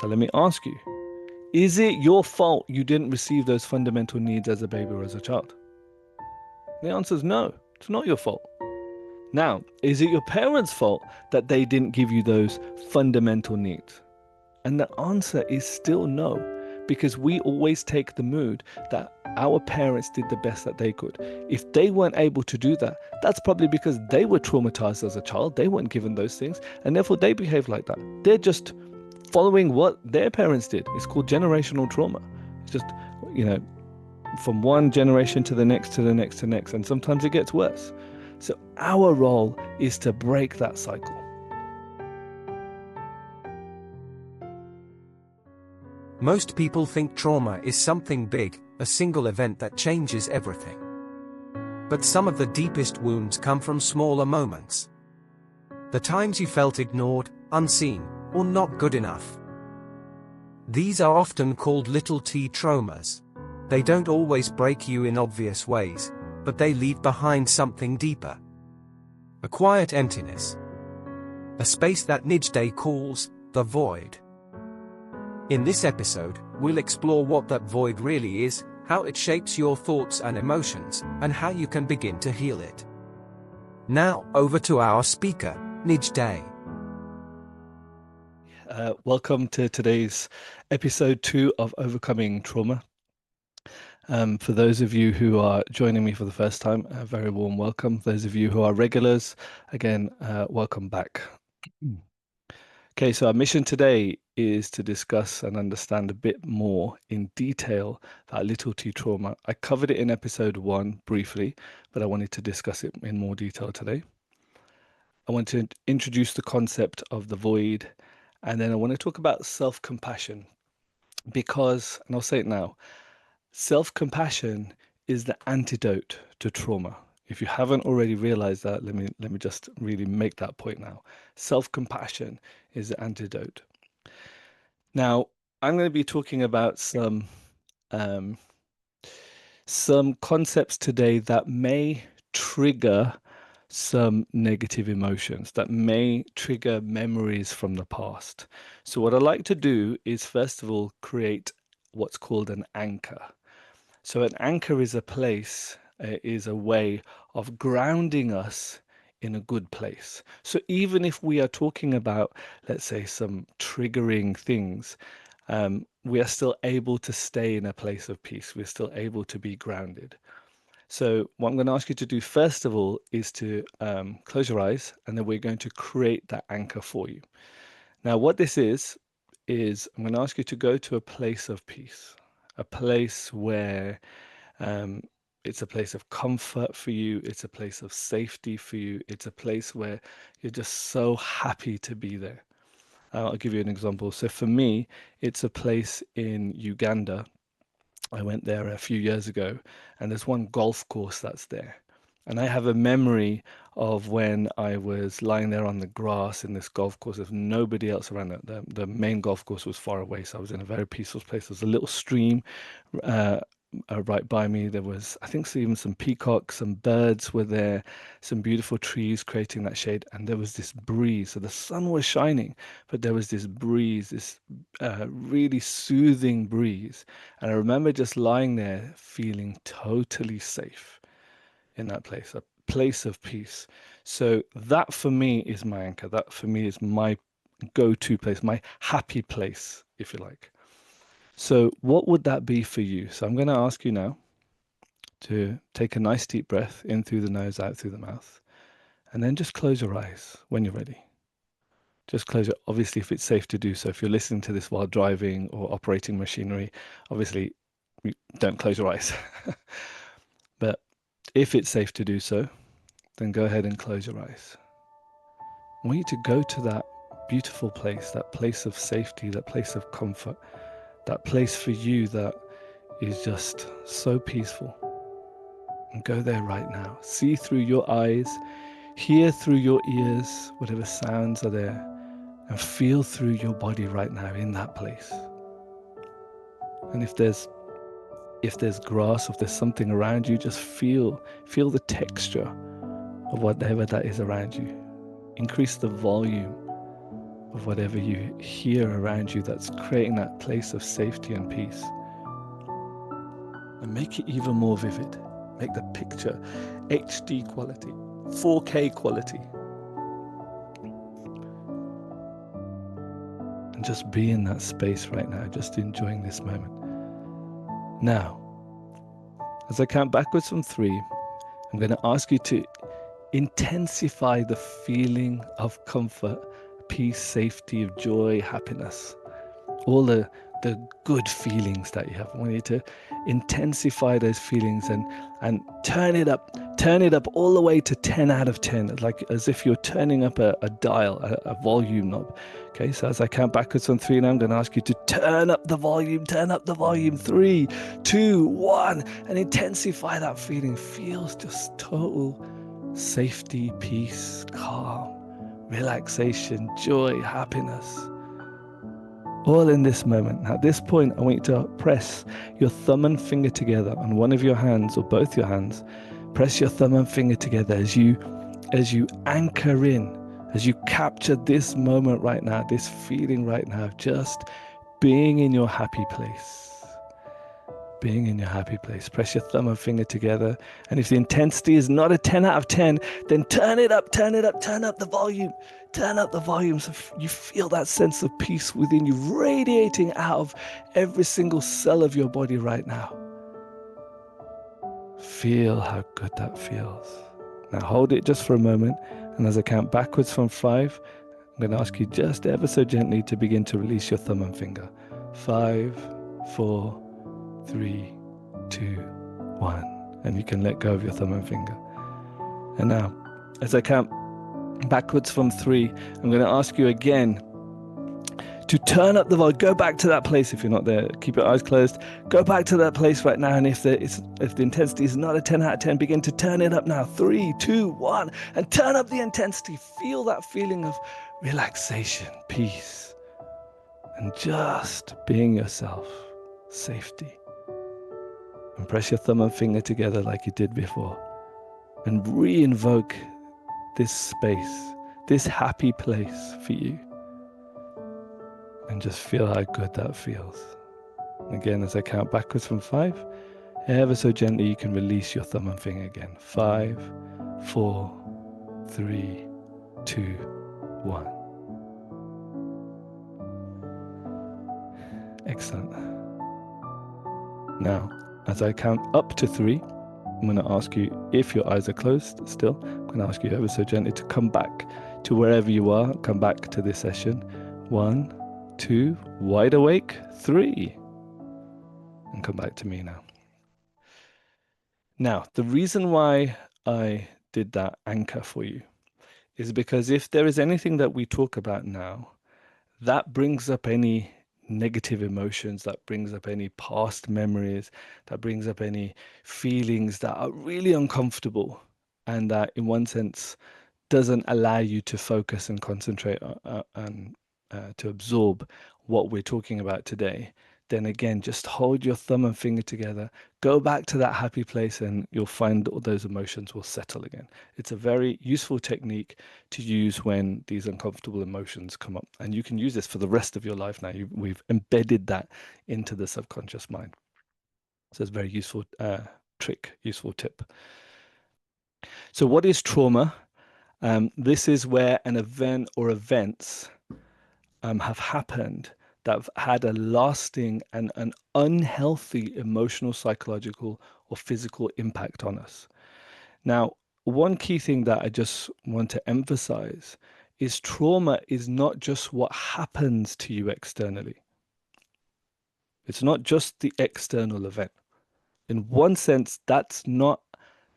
So let me ask you, is it your fault you didn't receive those fundamental needs as a baby or as a child? The answer is no, it's not your fault. Now, is it your parents' fault that they didn't give you those fundamental needs? And the answer is still no, because we always take the mood that our parents did the best that they could. If they weren't able to do that, that's probably because they were traumatized as a child. They weren't given those things, and therefore they behave like that. They're just following what their parents did. It's called generational trauma. It's just, you know, from one generation to the next, to the next, to the next, and sometimes it gets worse. So our role is to break that cycle. Most people think trauma is something big, a single event that changes everything. But some of the deepest wounds come from smaller moments. The times you felt ignored, unseen, or not good enough. These are often called little t traumas. They don't always break you in obvious ways, but they leave behind something deeper. A quiet emptiness. A space that Nij Dey calls the void. In this episode, we'll explore what that void really is, how it shapes your thoughts and emotions, and how you can begin to heal it. Now, over to our speaker, Nij Dey. Welcome to today's episode 2 of Overcoming Trauma. For those of you who are joining me for the first time, a very warm welcome. Those of you who are regulars, again, welcome back. Okay, so our mission today is to discuss and understand a bit more in detail about little t trauma. I covered it in episode 1 briefly, but I wanted to discuss it in more detail today. I want to introduce the concept of the void, and then I want to talk about self-compassion because, and I'll say it now, self-compassion is the antidote to trauma. If you haven't already realized that, let me just really make that point now. Self-compassion is the antidote. Now, I'm going to be talking about some concepts today that may trigger some negative emotions, that may trigger memories from the past. So what I like to do is, first of all, create what's called an anchor. So an anchor is a place, is a way of grounding us in a good place. So even if we are talking about, let's say, some triggering things, we are still able to stay in a place of peace. We're still able to be grounded. So what I'm going to ask you to do, first of all, is to close your eyes, and then we're going to create that anchor for you. Now, what this is I'm going to ask you to go to a place of peace, a place where it's a place of comfort for you. It's a place of safety for you. It's a place where you're just so happy to be there. I'll give you an example. So for me, it's a place in Uganda. I went there a few years ago, and there's one golf course that's there. And I have a memory of when I was lying there on the grass in this golf course. There's nobody else around it. The main golf course was far away, so I was in a very peaceful place. There's a little stream right by me. There was, I think, even some peacocks, some birds were there, some beautiful trees creating that shade, and there was this breeze. So the sun was shining, but there was this breeze, this really soothing breeze. And I remember just lying there feeling totally safe in that place, a place of peace. So that for me is my anchor. That for me is my go-to place, my happy place, if you like. So what would that be for you? So I'm going to ask you now to take a nice deep breath in through the nose, out through the mouth, and then just close your eyes when you're ready. Just close it, obviously, if it's safe to do so. If you're listening to this while driving or operating machinery, obviously, don't close your eyes. But if it's safe to do so, then go ahead and close your eyes. I want you to go to that beautiful place, that place of safety, that place of comfort, that place for you that is just so peaceful. And go there right now. See through your eyes, hear through your ears, whatever sounds are there, and feel through your body right now in that place. And if there's grass, if there's something around you, just feel the texture of whatever that is around you. Increase the volume of whatever you hear around you that's creating that place of safety and peace. And make it even more vivid. Make the picture HD quality, 4K quality. And just be in that space right now, just enjoying this moment. Now, as I count backwards from 3, I'm going to ask you to intensify the feeling of comfort, peace, safety, of joy, happiness, all the good feelings that you have. I want you to intensify those feelings and turn it up all the way to 10 out of 10, like as if you're turning up a dial, a volume knob. Okay, so as I count backwards from 3 now, I'm going to ask you to turn up the volume, 3, 2, 1, and intensify that feeling. Feels just total safety, peace, calm, relaxation, joy, happiness, all in this moment. At this point, I want you to press your thumb and finger together on one of your hands or both your hands. Press your thumb and finger together as you anchor in, as you capture this moment right now, this feeling right now, just being in your happy place. Being in your happy place. Press your thumb and finger together. And if the intensity is not a 10 out of 10, then turn it up the volume. Turn up the volume so you feel that sense of peace within you radiating out of every single cell of your body right now. Feel how good that feels. Now hold it just for a moment. And as I count backwards from 5, I'm going to ask you just ever so gently to begin to release your thumb and finger. 5, 4, 3, 2, 1. And you can let go of your thumb and finger. And now, as I count backwards from 3, I'm going to ask you again to turn up the volume. Go back to that place if you're not there. Keep your eyes closed. Go back to that place right now. And if the intensity is not a 10 out of 10, begin to turn it up now. 3, 2, 1. And turn up the intensity. Feel that feeling of relaxation, peace, and just being yourself. Safety. And press your thumb and finger together like you did before. And re-invoke this space, this happy place for you. And just feel how good that feels. Again, as I count backwards from 5, ever so gently you can release your thumb and finger again. 5, 4, 3, 2, 1. Excellent. Now, as I count up to 3, I'm going to ask you, if your eyes are closed still, I'm going to ask you ever so gently to come back to wherever you are, come back to this session. 1, 2, wide awake, 3. And come back to me now. Now, the reason why I did that anchor for you is because if there is anything that we talk about now, that brings up any negative emotions, that brings up any past memories, that brings up any feelings that are really uncomfortable and that in one sense doesn't allow you to focus and concentrate and to absorb what we're talking about today, then again, just hold your thumb and finger together, go back to that happy place, and you'll find all those emotions will settle again. It's a very useful technique to use when these uncomfortable emotions come up. And you can use this for the rest of your life now. We've embedded that into the subconscious mind. So it's a very useful trick, useful tip. So what is trauma? This is where an event or events have happened that have had a lasting and an unhealthy emotional, psychological, or physical impact on us. Now, one key thing that I just want to emphasize is trauma is not just what happens to you externally. It's not just the external event. In one sense, that's not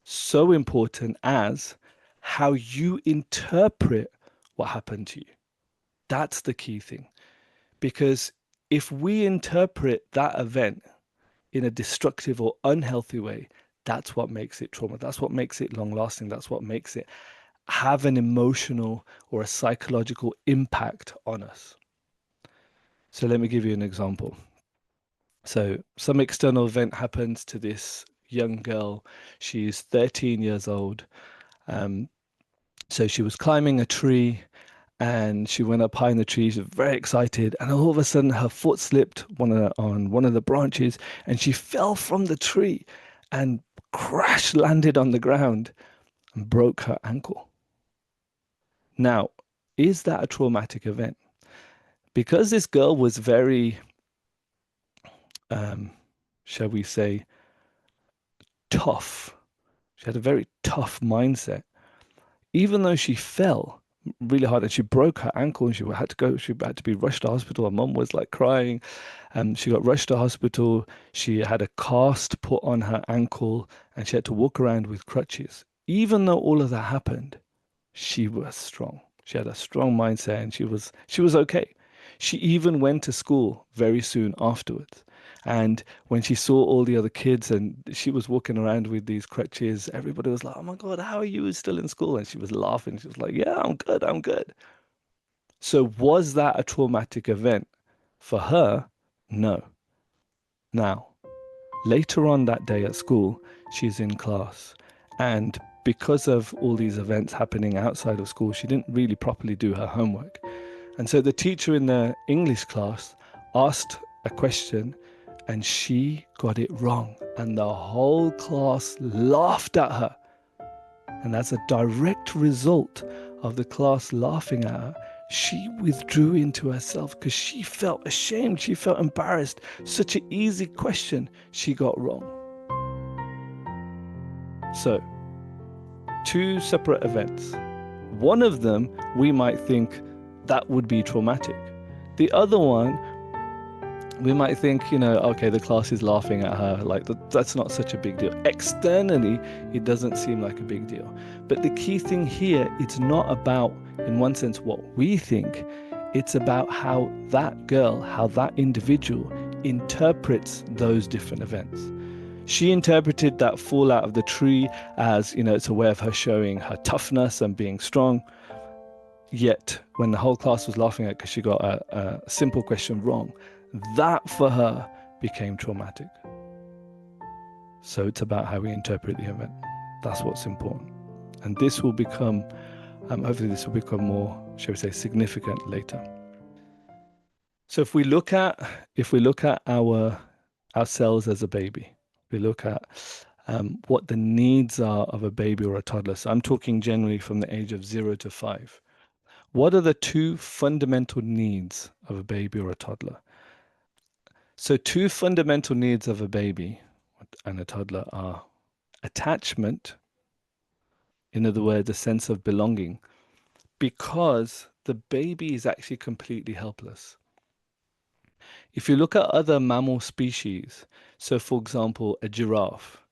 so important as how you interpret what happened to you. That's the key thing. Because if we interpret that event in a destructive or unhealthy way, that's what makes it trauma. That's what makes it long lasting. That's what makes it have an emotional or a psychological impact on us. So let me give you an example. So some external event happens to this young girl. She's 13 years old. So she was climbing a tree and she went up high in the tree. She was very excited, and all of a sudden her foot slipped on one of the branches, and she fell from the tree and crash landed on the ground and broke her ankle. Now, is that a traumatic event? Because this girl was very, um, shall we say, tough. She had a very tough mindset. Even though she fell really hard and she broke her ankle and she had to be rushed to hospital. Her mum was like crying. She got rushed to hospital. She had a cast put on her ankle and she had to walk around with crutches. Even though all of that happened, she was strong. She had a strong mindset and she was okay. She even went to school very soon afterwards. And when she saw all the other kids and she was walking around with these crutches, everybody was like, "Oh my God, how are you still in school?" And she was laughing. She was like, "Yeah, I'm good. I'm good." So was that a traumatic event? For her, no. Now, later on that day at school, she's in class. And because of all these events happening outside of school, she didn't really properly do her homework. And so the teacher in the English class asked a question and she got it wrong. And the whole class laughed at her. And as a direct result of the class laughing at her, she withdrew into herself because she felt ashamed. She felt embarrassed. Such an easy question she got wrong. So, two separate events. One of them, we might think that would be traumatic. The other one, we might think, okay, the class is laughing at her. Like, that's not such a big deal. Externally, it doesn't seem like a big deal. But the key thing here, it's not about, in one sense, what we think. It's about how that girl, how that individual interprets those different events. She interpreted that fall out of the tree as, it's a way of her showing her toughness and being strong. Yet, when the whole class was laughing at her because she got a simple question wrong, that for her became traumatic. So it's about how we interpret the event. That's what's important. And this will become, hopefully this will become more, shall we say, significant later. So if we look at ourselves as a baby, we look at what the needs are of a baby or a toddler. So I'm talking generally from the age of 0 to 5. What are the two fundamental needs of a baby or a toddler? So, two fundamental needs of a baby and a toddler are attachment, in other words, a sense of belonging, because the baby is actually completely helpless. If you look at other mammal species, so for example, a giraffe,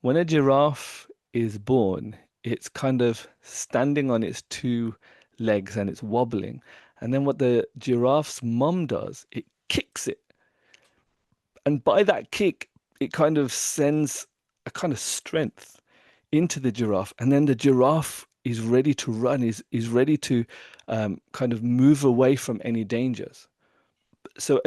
when a giraffe is born, it's kind of standing on its two legs and it's wobbling. And then what the giraffe's mum does, it kicks it. And by that kick, it kind of sends a kind of strength into the giraffe. And then the giraffe is ready to run, is ready to kind of move away from any dangers. So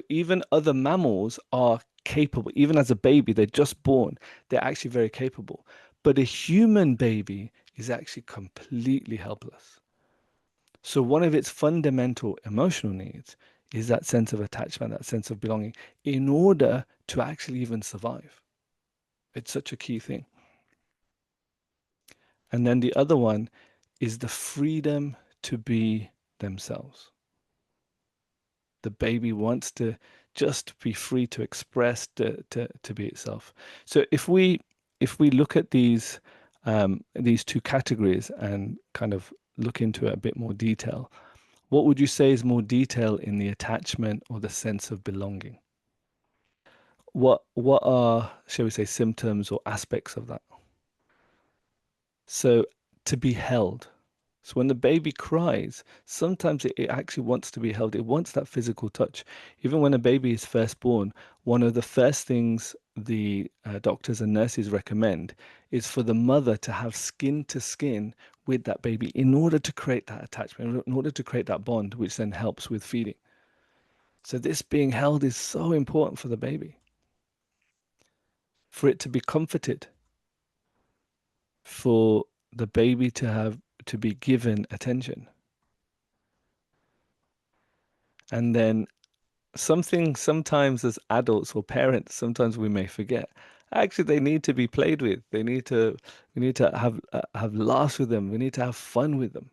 even other mammals are capable. Even as a baby, they're just born. They're actually very capable. But a human baby is actually completely helpless. So one of its fundamental emotional needs is that sense of attachment, that sense of belonging, in order to actually even survive. It's such a key thing. And then the other one is the freedom to be themselves. The baby wants to just be free to express, to be itself. So if we look at these two categories and kind of look into it a bit more detail, what would you say is more detail in the attachment or the sense of belonging? What are, shall we say, symptoms or aspects of that? So to be held. So when the baby cries, sometimes it actually wants to be held. It wants that physical touch. Even when a baby is first born, one of the first things the doctors and nurses recommend is for the mother to have skin to skin with that baby in order to create that attachment, in order to create that bond, which then helps with feeding. So this being held is so important for the baby, for it to be comforted, for the baby to be given attention. And then sometimes as adults or parents, sometimes we may forget. Actually, they need to be played with. We need to have laughs with them. We need to have fun with them.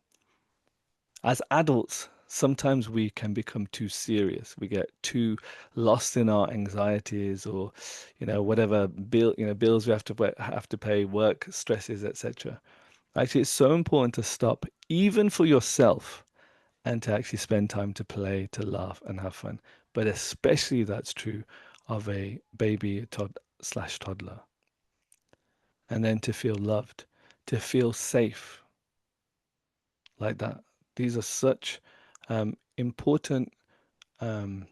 As adults, sometimes we can become too serious. We get too lost in our anxieties or, whatever bills we have to pay, work stresses, etc. Actually, it's so important to stop, even for yourself, and to actually spend time to play, to laugh, and have fun. But especially that's true of a baby slash toddler. And then to feel loved, to feel safe like that. These are such important, um,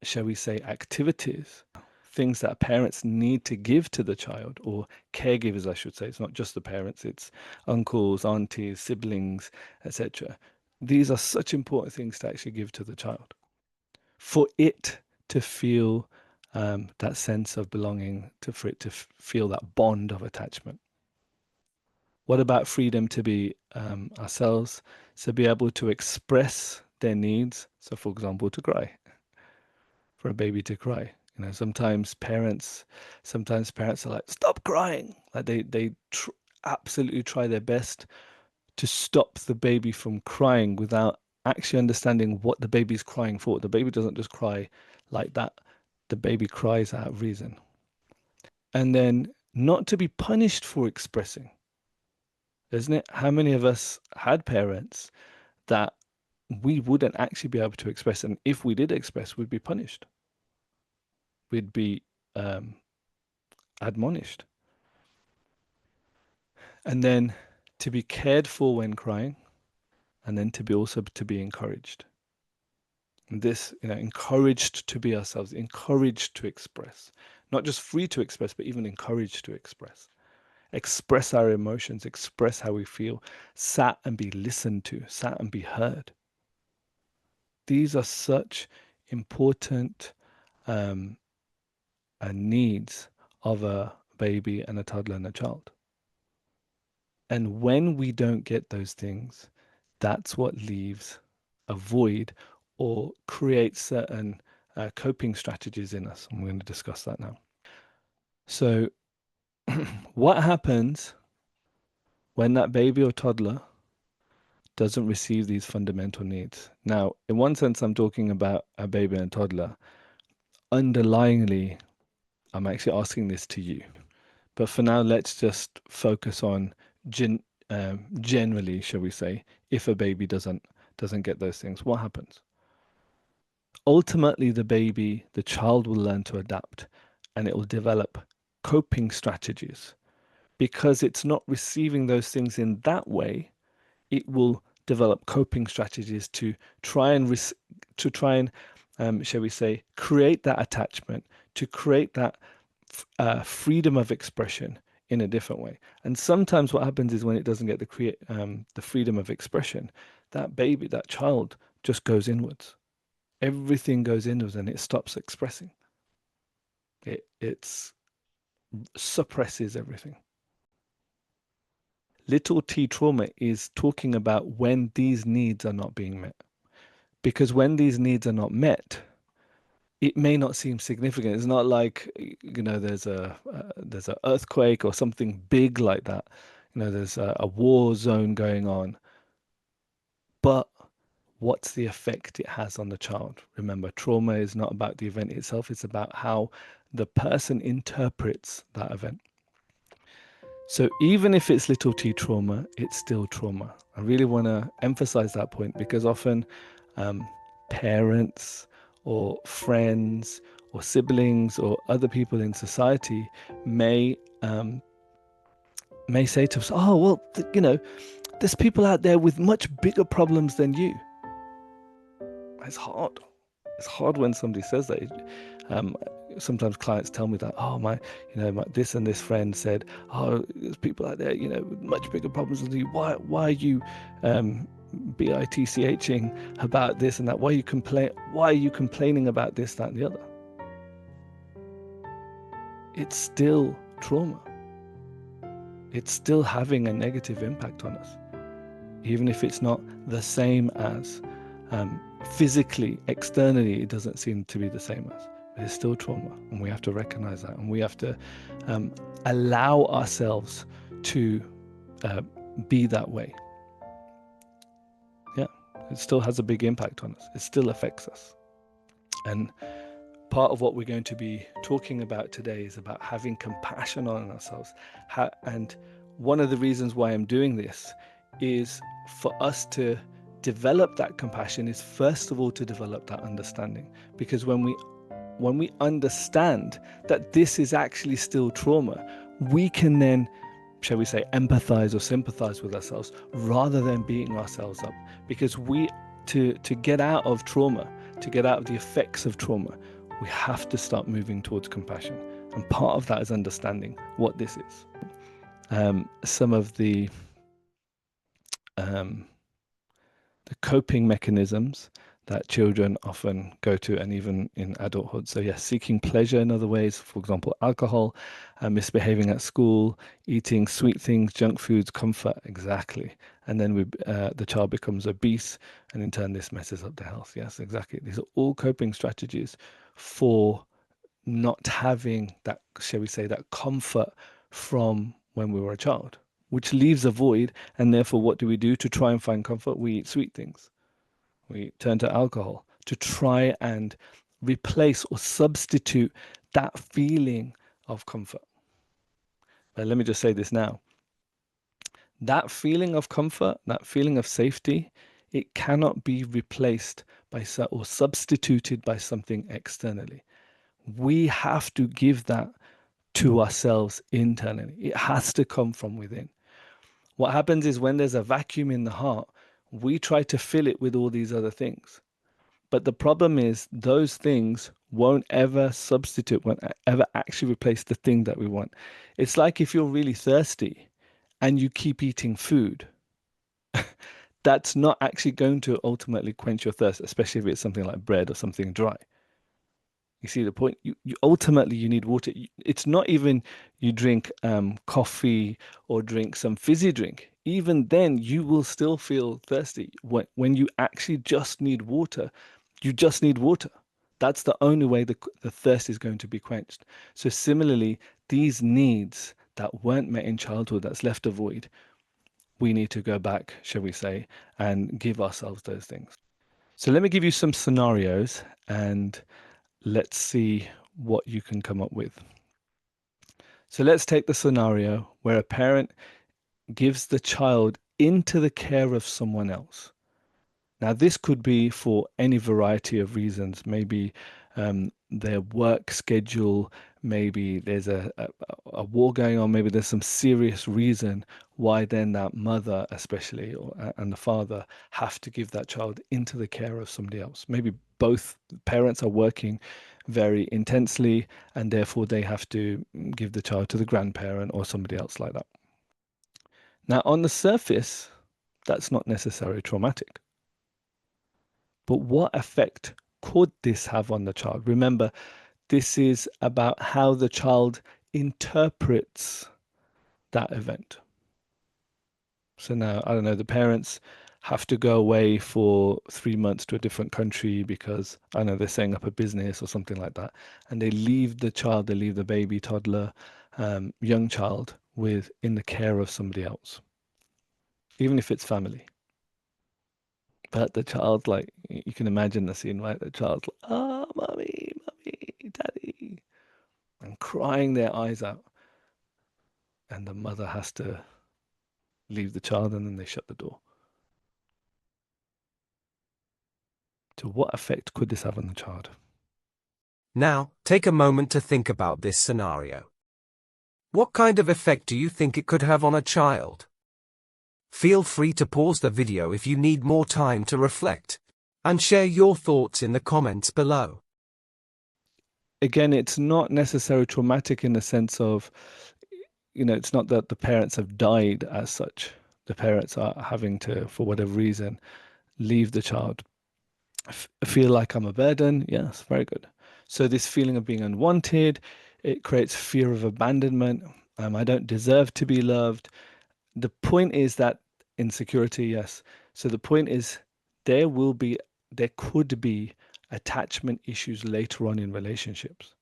shall we say, activities, things that parents need to give to the child, or caregivers, I should say. It's not just the parents, it's uncles, aunties, siblings, etc. These are such important things to actually give to the child for it to feel that sense of belonging, for it to feel that bond of attachment. What about freedom to be ourselves? So be able to express their needs. So, for example, to cry, for a baby to cry. Sometimes parents are like, "Stop crying!" Like they absolutely try their best to stop the baby from crying without actually understanding what the baby's crying for. The baby doesn't just cry like that. The baby cries out of reason. And then not to be punished for expressing, isn't it? How many of us had parents that we wouldn't actually be able to express, and if we did express, we'd be punished. We'd be um, admonished. And then to be cared for when crying, and then to be also to be encouraged. And this, encouraged to be ourselves, encouraged to express, not just free to express, but even encouraged to express our emotions, express how we feel, sat and be listened to, sat and be heard. These are such important um, needs of a baby and a toddler and a child. And when we don't get those things, that's what leaves a void or creates certain coping strategies in us. And we're going to discuss that now. So, what happens when that baby or toddler doesn't receive these fundamental needs? Now, in one sense, I'm talking about a baby and a toddler. Underlyingly, I'm actually asking this to you. But for now, let's just focus on generally, shall we say, if a baby doesn't get those things, what happens? Ultimately, the child will learn to adapt, and it will develop coping strategies because it's not receiving those things in that way. It will develop coping strategies to try and shall we say, create that attachment, to create that freedom of expression in a different way. And sometimes what happens is when it doesn't get the freedom of expression, that baby, that child, just goes inwards. Everything goes inwards, and it stops expressing. It suppresses everything. Little t trauma is talking about when these needs are not being met. Because when these needs are not met, it may not seem significant. It's not like, there's a earthquake or something big like that. There's a war zone going on. But what's the effect it has on the child? Remember, trauma is not about the event itself. It's about how the person interprets that event. So even if it's little t trauma, it's still trauma. I really want to emphasize that point because often um, parents or friends or siblings or other people in society may say to us, "Oh, well, there's people out there with much bigger problems than you." It's hard. It's hard when somebody says that. Um, Sometimes clients tell me that, "Oh, this and this friend said, oh, there's people out there, with much bigger problems than you. Why are you um, bitching about this and that? Why are you complaining about this, that, and the other?" It's still trauma. It's still having a negative impact on us, even if it's not the same as physically, externally, it doesn't seem to be the same as, but it's still trauma, and we have to recognize that, and we have to allow ourselves to be that way. Yeah, it still has a big impact on us. It still affects us. And part of what we're going to be talking about today is about having compassion on ourselves. And one of the reasons why I'm doing this is for us to develop that compassion is first of all to develop that understanding. Because when we understand that this is actually still trauma, we can then, shall we say, empathize or sympathize with ourselves rather than beating ourselves up. Because to get out of trauma, to get out of the effects of trauma, we have to start moving towards compassion. And part of that is understanding what this is. Some of the coping mechanisms that children often go to, and even in adulthood. So yes, seeking pleasure in other ways, for example, alcohol, misbehaving at school, eating sweet things, junk foods, comfort, exactly. And then the child becomes obese, and in turn this messes up their health. Yes, exactly. These are all coping strategies for not having that, shall we say, that comfort from when we were a child, which leaves a void. And therefore, what do we do to try and find comfort? We eat sweet things. We turn to alcohol to try and replace or substitute that feeling of comfort. But let me just say this now. That feeling of comfort, that feeling of safety, it cannot be replaced by or substituted by something externally. We have to give that to ourselves internally. It has to come from within. What happens is when there's a vacuum in the heart, we try to fill it with all these other things. But the problem is those things won't ever substitute, won't ever actually replace the thing that we want. It's like if you're really thirsty and you keep eating food, that's not actually going to ultimately quench your thirst, especially if it's something like bread or something dry. You see the point? You ultimately you need water. It's not even you drink coffee or drink some fizzy drink. Even then, you will still feel thirsty. When you actually just need water, you just need water. That's the only way the thirst is going to be quenched. So similarly, these needs that weren't met in childhood, that's left a void, we need to go back, shall we say, and give ourselves those things. So let me give you some scenarios and let's see what you can come up with. So let's take the scenario where a parent gives the child into the care of someone else. Now, this could be for any variety of reasons. Maybe their work schedule, maybe there's a war going on, maybe there's some serious reason why then that mother, especially, and the father have to give that child into the care of somebody else. Maybe both parents are working very intensely, and therefore they have to give the child to the grandparent or somebody else like that. Now, on the surface, that's not necessarily traumatic. But what effect could this have on the child? Remember, this is about how the child interprets that event. So now, I don't know, the parents have to go away for 3 months to a different country because, I don't know, they're setting up a business or something like that. And they leave the child, they leave the baby, toddler, young child in the care of somebody else, even if it's family. But the child, like, you can imagine the scene, right? The child's like, oh, mommy, mommy, daddy, and crying their eyes out. And the mother has to leave the child and then they shut the door. So, what effect could this have on the child? Now, take a moment to think about this scenario. What kind of effect do you think it could have on a child? Feel free to pause the video if you need more time to reflect, and share your thoughts in the comments below. Again, it's not necessarily traumatic in the sense of, it's not that the parents have died as such. The parents are having to, for whatever reason, leave the child. Feel like I'm a burden. Yes, very good. So this feeling of being unwanted, it creates fear of abandonment. I don't deserve to be loved. The point is that insecurity, yes. So the point is there will be there could be attachment issues later on in relationships.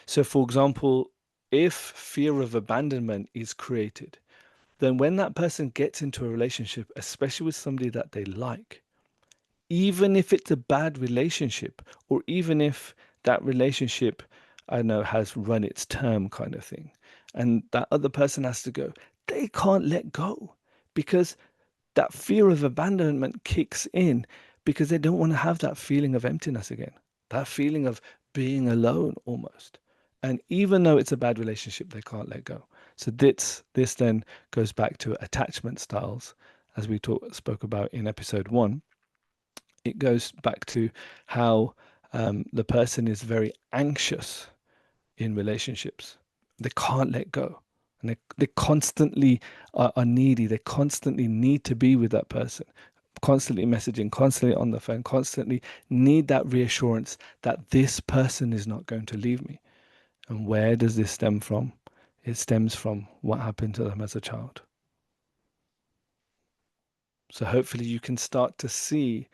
So, for example, if fear of abandonment is created, then when that person gets into a relationship, especially with somebody that they like, even if it's a bad relationship, or even if that relationship, I know, has run its term kind of thing, and that other person has to go, they can't let go because that fear of abandonment kicks in because they don't want to have that feeling of emptiness again, that feeling of being alone almost. And even though it's a bad relationship, they can't let go. So this then goes back to attachment styles, as we spoke about in episode 1. It goes back to how the person is very anxious in relationships. They can't let go. And they constantly are needy. They constantly need to be with that person, constantly messaging, constantly on the phone, constantly need that reassurance that this person is not going to leave me. And where does this stem from? It stems from what happened to them as a child. So hopefully you can start to see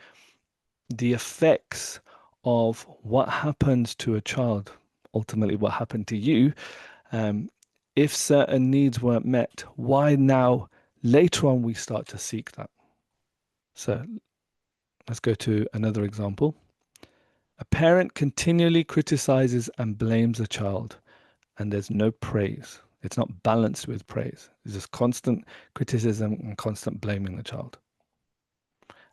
the effects of what happens to a child, ultimately what happened to you, um, if certain needs weren't met, why now later on we start to seek that. So let's go to another example. A parent continually criticizes and blames a child, and there's no praise. It's not balanced with praise. It's just constant criticism and constant blaming the child,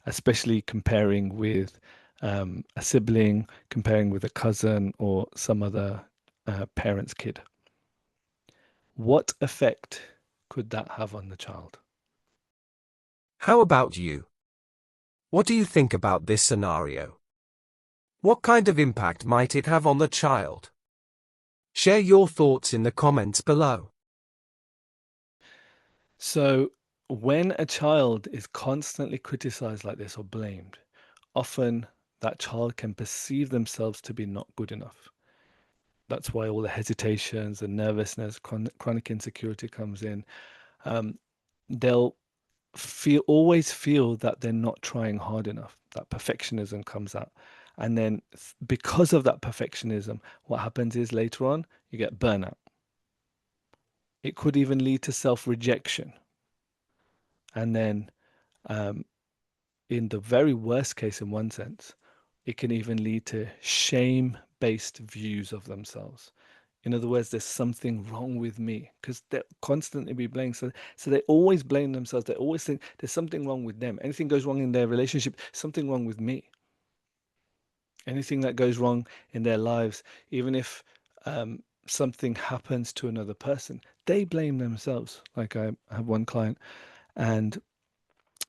especially comparing with a sibling, comparing with a cousin or some other parent's kid. What effect could that have on the child? How about you? What do you think about this scenario? What kind of impact might it have on the child? Share your thoughts in the comments below. So, when a child is constantly criticized like this or blamed, often that child can perceive themselves to be not good enough. That's why all the hesitations and nervousness, chronic insecurity comes in. They'll always feel that they're not trying hard enough. That perfectionism comes out. And then because of that perfectionism, what happens is later on, you get burnout. It could even lead to self-rejection. And then um, in the very worst case, in one sense, it can even lead to shame-based views of themselves. In other words, there's something wrong with me because they'll constantly be blamed. So they always blame themselves. They always think there's something wrong with them. Anything goes wrong in their relationship, something wrong with me. Anything that goes wrong in their lives, even if something happens to another person, they blame themselves. Like I have one client, and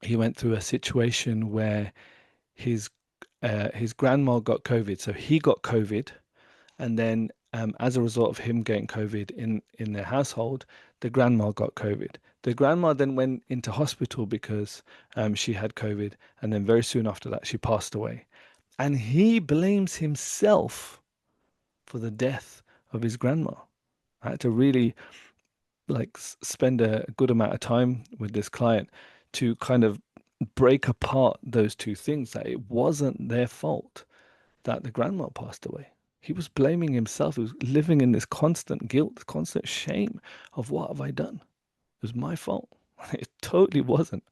he went through a situation where his grandma got COVID, so he got COVID, and then as a result of him getting COVID in their household, the grandma got COVID. The grandma then went into hospital because she had COVID, and then very soon after that, she passed away. And he blames himself for the death of his grandma. I had to really like spend a good amount of time with this client to kind of break apart those two things, that it wasn't their fault that the grandma passed away. He was blaming himself. He was living in this constant guilt, constant shame of what have I done? It was my fault. It totally wasn't.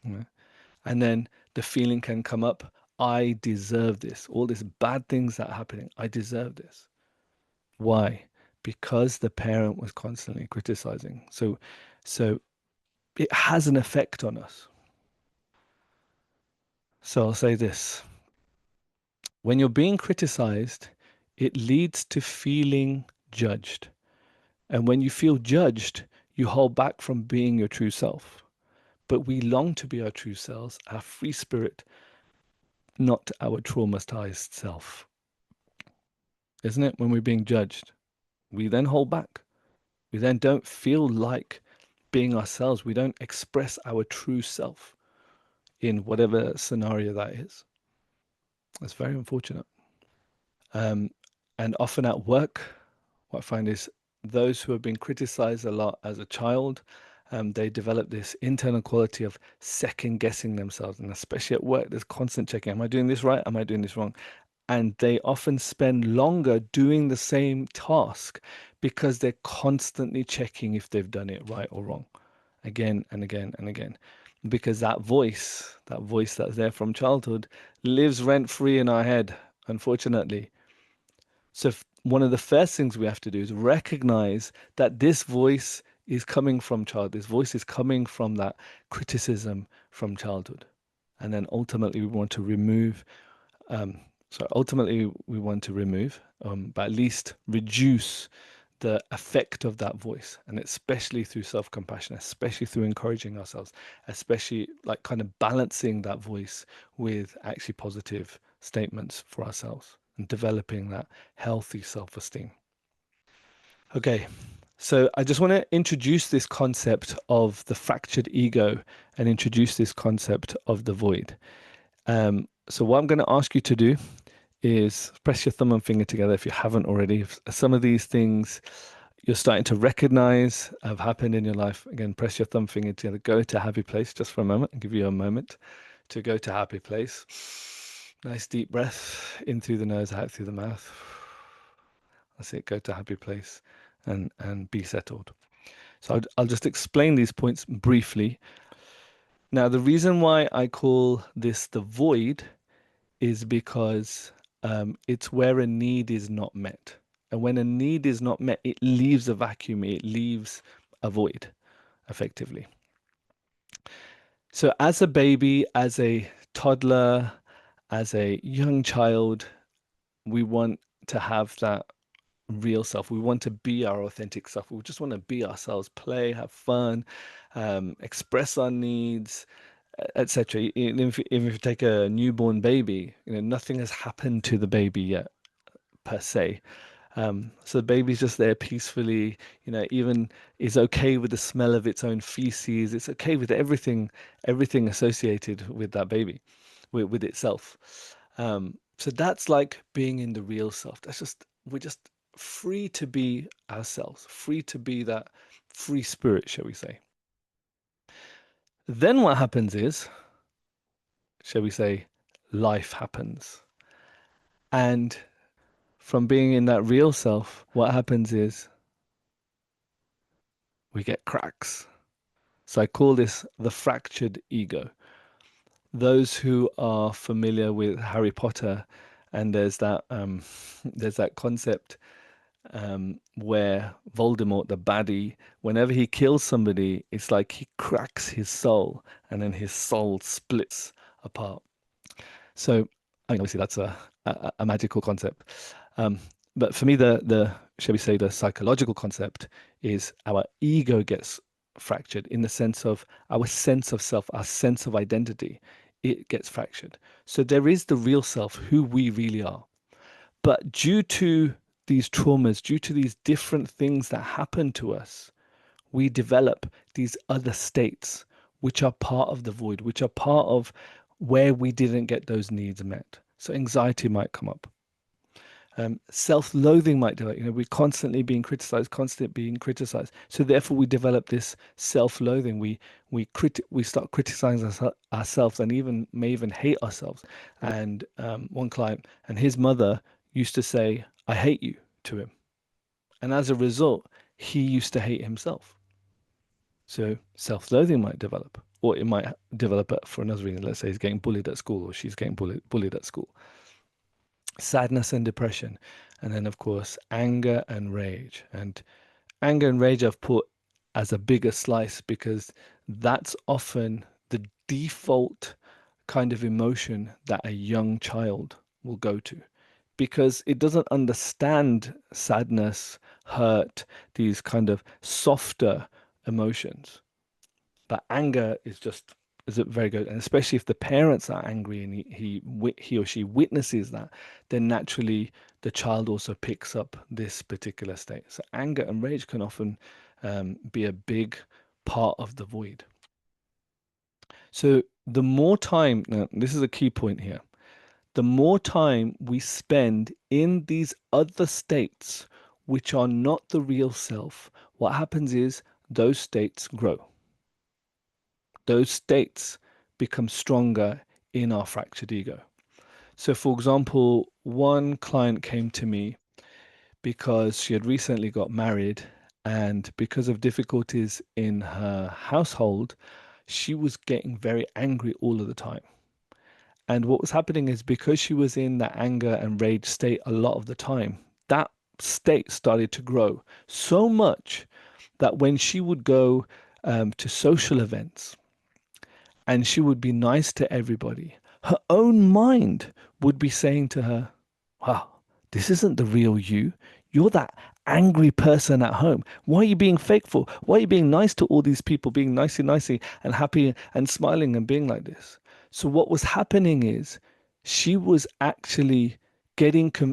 Yeah. And then the feeling can come up, I deserve this. All these bad things that are happening, I deserve this. Why? Because the parent was constantly criticizing. So it has an effect on us. So I'll say this. When you're being criticized, it leads to feeling judged. And when you feel judged, you hold back from being your true self. But we long to be our true selves, our free spirit, not our traumatized self. Isn't it? When we're being judged, we then hold back. We then don't feel like being ourselves. We don't express our true self in whatever scenario that is. That's very unfortunate. Um, and often at work, what I find is those who have been criticized a lot as a child, They develop this internal quality of second guessing themselves, and especially at work, there's constant checking. Am I doing this right? Am I doing this wrong? And they often spend longer doing the same task because they're constantly checking if they've done it right or wrong, again and again and again. Because that voice that's there from childhood, lives rent free in our head, unfortunately. So, one of the first things we have to do is recognize that this voice is coming from child. This voice is coming from that criticism from childhood. And then ultimately, we want to remove, um, but at least reduce the effect of that voice, and especially through self-compassion, especially through encouraging ourselves, especially like kind of balancing that voice with actually positive statements for ourselves and developing that healthy self-esteem. Okay, so I just want to introduce this concept of the fractured ego and introduce this concept of the void. So what I'm going to ask you to do is press your thumb and finger together if you haven't already. If some of these things you're starting to recognize have happened in your life, again, press your thumb finger together. Go to happy place just for a moment. I'll give you a moment to go to happy place. Nice deep breath in through the nose, out through the mouth. That's it. Go to happy place and be settled. So I'll just explain these points briefly. Now, the reason why I call this the void is because it's where a need is not met. And when a need is not met, it leaves a vacuum, it leaves a void, effectively. So, as a baby, as a toddler, as a young child, we want to have that real self. We want to be our authentic self. We just want to be ourselves, play, have fun, express our needs, etc. Even if you take a newborn baby, nothing has happened to the baby yet per se. So the baby's just there peacefully, even is okay with the smell of its own feces. It's okay with everything associated with that baby, with itself. So that's like being in the real self. We're just free to be ourselves, free to be that free spirit, shall we say. Then what happens is, shall we say, life happens. And from being in that real self, what happens is we get cracks. So I call this the fractured ego. Those who are familiar with Harry Potter, and there's that concept where Voldemort, the baddie, whenever he kills somebody, it's like he cracks his soul, and then his soul splits apart. So, I mean, obviously that's a magical concept. Um, but for me, the shall we say the psychological concept is our ego gets fractured in the sense of our sense of self, our sense of identity, it gets fractured. So there is the real self, who we really are. But due to these traumas, due to these different things that happen to us, we develop these other states, which are part of the void, which are part of where we didn't get those needs met. So anxiety might come up. Self-loathing might develop. We're constantly being criticized. So therefore, we develop this self-loathing. We start criticizing ourselves, and may even hate ourselves. And one client and his mother used to say, "I hate you," to him, and as a result, he used to hate himself. So self-loathing might develop, or it might develop for another reason. Let's say he's getting bullied at school, or she's getting bullied at school. Sadness and depression, and then of course anger and rage. And anger and rage I've put as a bigger slice because that's often the default kind of emotion that a young child will go to because it doesn't understand sadness, hurt, these kind of softer emotions. But anger is it very good, and especially if the parents are angry and he or she witnesses that, then naturally the child also picks up this particular state. So anger and rage can often be a big part of the void. So the more time, now this is a key point here, the more time we spend in these other states, which are not the real self, what happens is those states grow. those states become stronger in our fractured ego. So, for example, one client came to me because she had recently got married, and because of difficulties in her household, she was getting very angry all of the time. And what was happening is because she was in that anger and rage state a lot of the time, that state started to grow so much that when she would go to social events and she would be nice to everybody, her own mind would be saying to her, wow, this isn't the real you. You're that angry person at home. Why are you being faithful? Why are you being nice to all these people, being nicey and happy and smiling and being like this? So what was happening is she was actually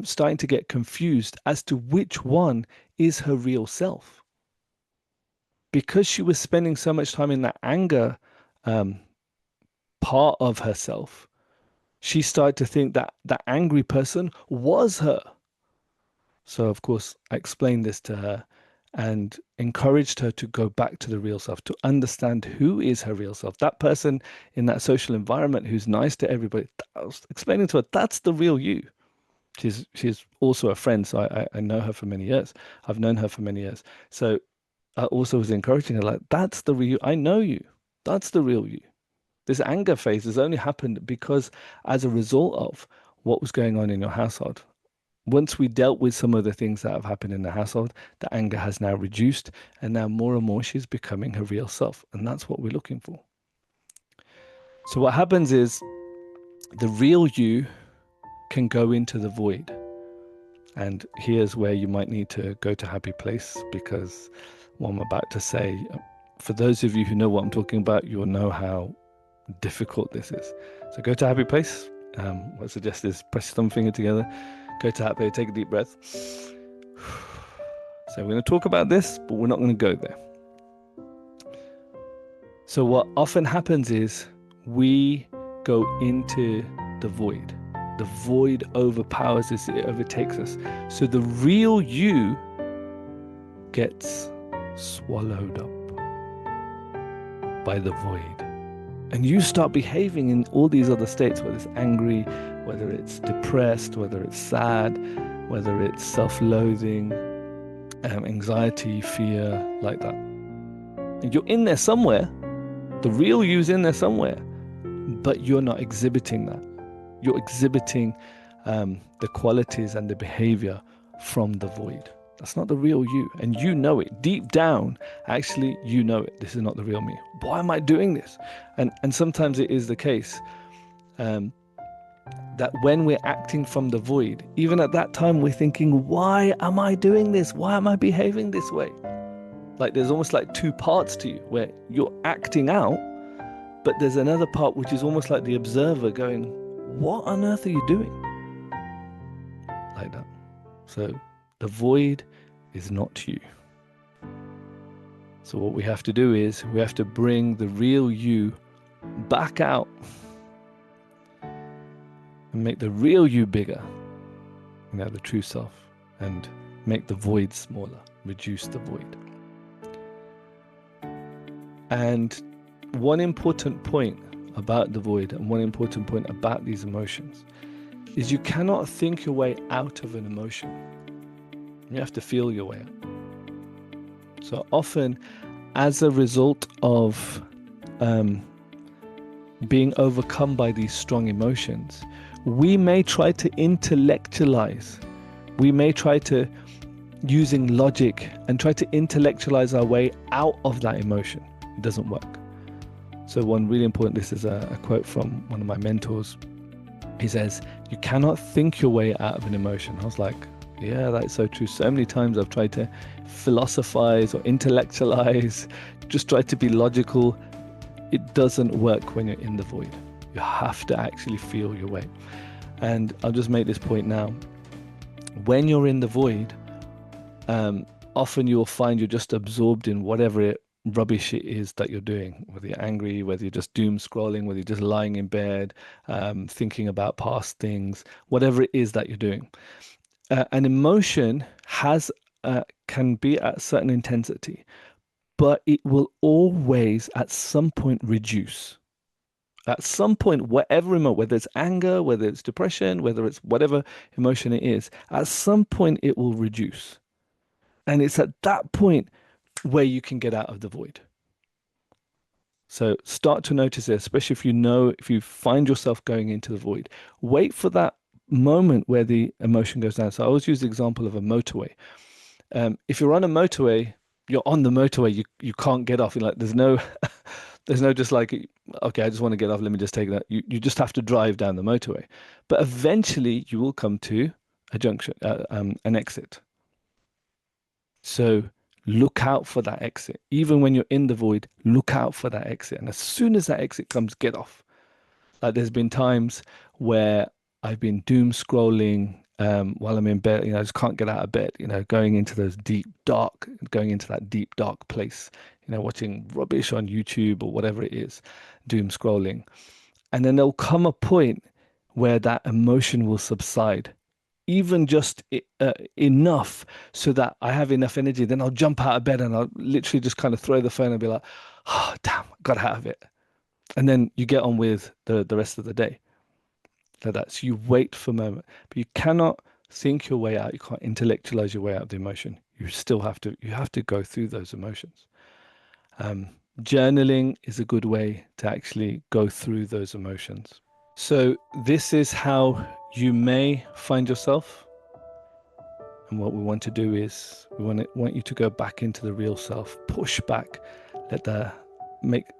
starting to get confused as to which one is her real self. Because she was spending so much time in that anger um, part of herself, she started to think that that angry person was her. So, of course, I explained this to her and encouraged her to go back to the real self, to understand who is her real self. That person in that social environment who's nice to everybody, I was explaining to her, that's the real you. She's also a friend, so I know her for many years. I've known her for many years. So I also was encouraging her, like, that's the real, I know you. That's the real you. This anger phase has only happened because as a result of what was going on in your household. Once we dealt with some of the things that have happened in the household, the anger has now reduced, and now more and more she's becoming her real self. And that's what we're looking for. So, what happens is the real you can go into the void. And here's where you might need to go to happy place, because what I'm about to say, for those of you who know what I'm talking about, you'll know how difficult this is. So, go to happy place. What I suggest is press your thumb finger together, go to happy place, take a deep breath. So we're going to talk about this, but we're not going to go there. So what often happens is we go into the void. The void overpowers us, it overtakes us. So the real you gets swallowed up by the void. And you start behaving in all these other states, whether it's angry, whether it's depressed, whether it's sad, whether it's self-loathing, anxiety, fear, like that. And you're in there somewhere. The real you's in there somewhere, but you're not exhibiting that. You're exhibiting the qualities and the behavior from the void. That's not the real you. And you know it. Deep down, actually, you know it. This is not the real me. Why am I doing this? And sometimes it is the case that when we're acting from the void, even at that time, we're thinking, why am I doing this? Why am I behaving this way? Like there's almost like two parts to you where you're acting out, but there's another part which is almost like the observer going, what on earth are you doing? Like that. So the void is not you. So what we have to do is we have to bring the real you back out and make the real you bigger, the true self, and make the void smaller, reduce the void. And one important point about the void and one important point about these emotions is you cannot think your way out of an emotion. You have to feel your way out. So often, as a result of being overcome by these strong emotions, we may try to intellectualize. We may try to, using logic, and try to intellectualize our way out of that emotion. It doesn't work. So one really important, this is a quote from one of my mentors. He says, you cannot think your way out of an emotion. I was like, yeah, that's so true. So many times I've tried to philosophize or intellectualize, just try to be logical. It doesn't work when you're in the void. You have to actually feel your way. And I'll just make this point now. When you're in the void, often you'll find you're just absorbed in whatever rubbish it is that you're doing, whether you're angry, whether you're just doom scrolling, whether you're just lying in bed, thinking about past things, whatever it is that you're doing. An emotion can be at a certain intensity, but it will always at some point reduce. At some point, whatever emotion, whether it's anger, whether it's depression, whether it's whatever emotion it is, at some point it will reduce. And it's at that point where you can get out of the void. So start to notice it, especially if you find yourself going into the void, wait for that moment where the emotion goes down. So I always use the example of a motorway. If you're on a motorway, you're on the motorway, you can't get off. You're like, there's no just like, okay, I just want to get off. Let me just take that. You just have to drive down the motorway. But eventually you will come to a junction, an exit. So look out for that exit. Even when you're in the void, look out for that exit. And as soon as that exit comes, get off. Like there's been times where I've been doom scrolling while I'm in bed. I just can't get out of bed, going into going into that deep, dark place, watching rubbish on YouTube or whatever it is, doom scrolling. And then there'll come a point where that emotion will subside, even just enough so that I have enough energy. Then I'll jump out of bed and I'll literally just kind of throw the phone and be like, oh, damn, got out of it. And then you get on with the rest of the day. So that's, you wait for a moment, but you cannot think your way out. You can't intellectualize your way out of the emotion. You have to go through those emotions. Journaling is a good way to actually go through those emotions. So this is how you may find yourself. And what we want to do is we want you to go back into the real self, push back,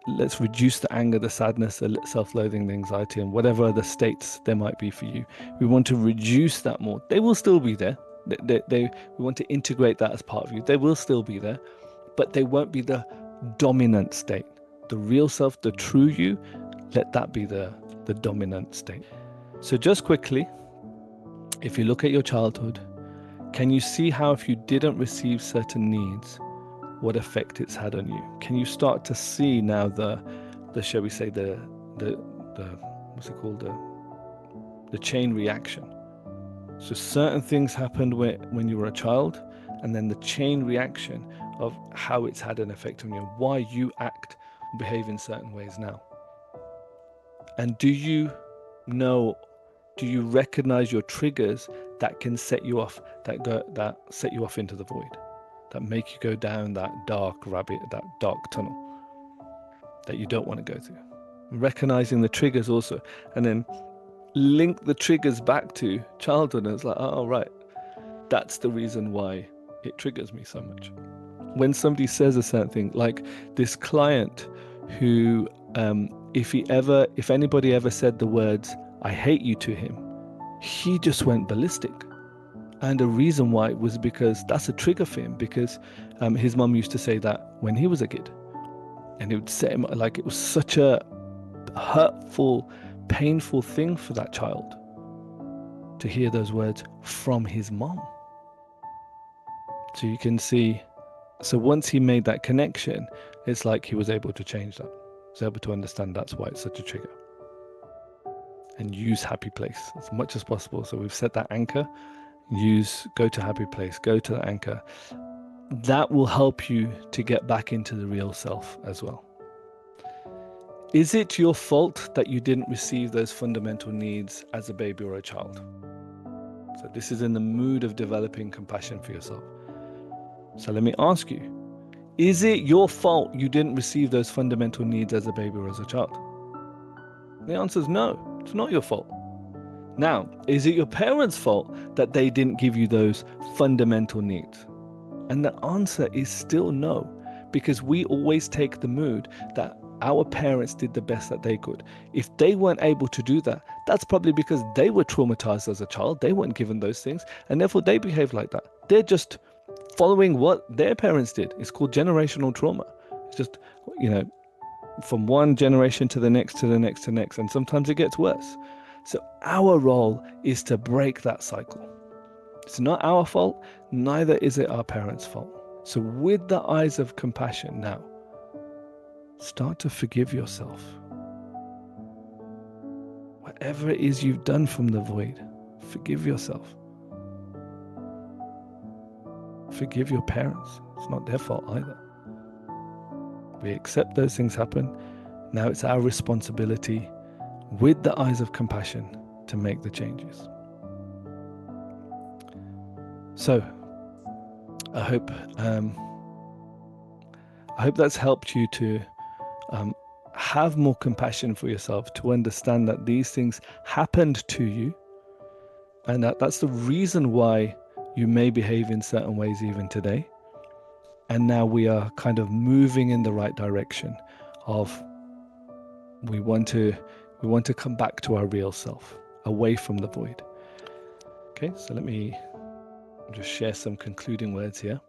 let's reduce the anger, the sadness, the self-loathing, the anxiety, and whatever other states there might be for you. We want to reduce that more. They will still be there. We want to integrate that as part of you. They will still be there, but they won't be the dominant state. The real self, the true you, let that be the dominant state. So just quickly, if you look at your childhood, can you see how if you didn't receive certain needs, what effect it's had on you? Can you start to see now the shall we say the what's it called, the chain reaction? So certain things happened when you were a child, and then the chain reaction of how it's had an effect on you, why you act, behave in certain ways now. And do you recognize your triggers that can set you off, that set you off into the void, that make you go down that dark tunnel that you don't want to go through? Recognizing the triggers also, and then link the triggers back to childhood. And it's like, oh, right, that's the reason why it triggers me so much. When somebody says a certain thing, like this client who, if anybody ever said the words, I hate you to him, he just went ballistic. And the reason why was because that's a trigger for him, because his mum used to say that when he was a kid. And it would set him, like, it was such a hurtful, painful thing for that child to hear those words from his mom. So you can see, so once he made that connection, it's like he was able to change that. He was able to understand that's why it's such a trigger. And use happy place as much as possible. So we've set that anchor, go to happy place, go to the anchor. That will help you to get back into the real self as well. Is it your fault that you didn't receive those fundamental needs as a baby or a child? So this is in the mood of developing compassion for yourself. So let me ask you, is it your fault you didn't receive those fundamental needs as a baby or as a child? The answer is no, it's not your fault. Now, is it your parents' fault that they didn't give you those fundamental needs? And the answer is still no, because we always take the mood that our parents did the best that they could. If they weren't able to do that, that's probably because they were traumatized as a child. They weren't given those things, and therefore they behave like that. They're just following what their parents did. It's called generational trauma. It's just, from one generation to the next, to the next, to the next, and sometimes it gets worse. So our role is to break that cycle. It's not our fault, neither is it our parents' fault. So with the eyes of compassion now, start to forgive yourself. Whatever it is you've done from the void, forgive yourself. Forgive your parents. It's not their fault either. We accept those things happen. Now it's our responsibility, with the eyes of compassion, to make the changes. So, I hope that's helped you to have more compassion for yourself, to understand that these things happened to you, and that's the reason why you may behave in certain ways even today. And now we are kind of moving in the right direction of we want to come back to our real self, away from the void. Okay, so let me just share some concluding words here.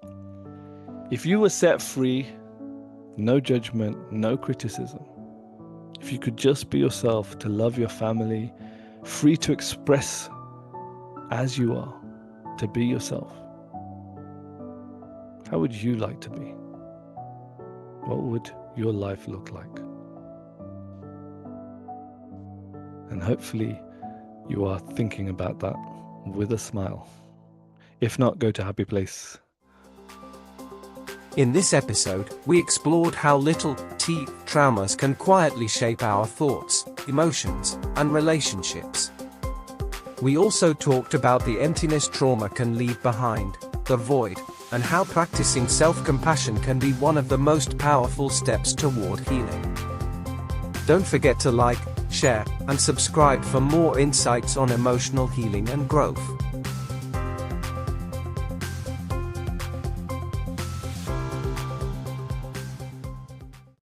If you were set free, no judgment, no criticism, if you could just be yourself, to love your family, free to express as you are, to be yourself, how would you like to be? What would your life look like? And hopefully you are thinking about that with a smile. If not, go to Happy Place. In this episode, we explored how little traumas can quietly shape our thoughts, emotions, and relationships. We also talked about the emptiness trauma can leave behind, the void, and how practicing self-compassion can be one of the most powerful steps toward healing. Don't forget to like, share, and subscribe for more insights on emotional healing and growth.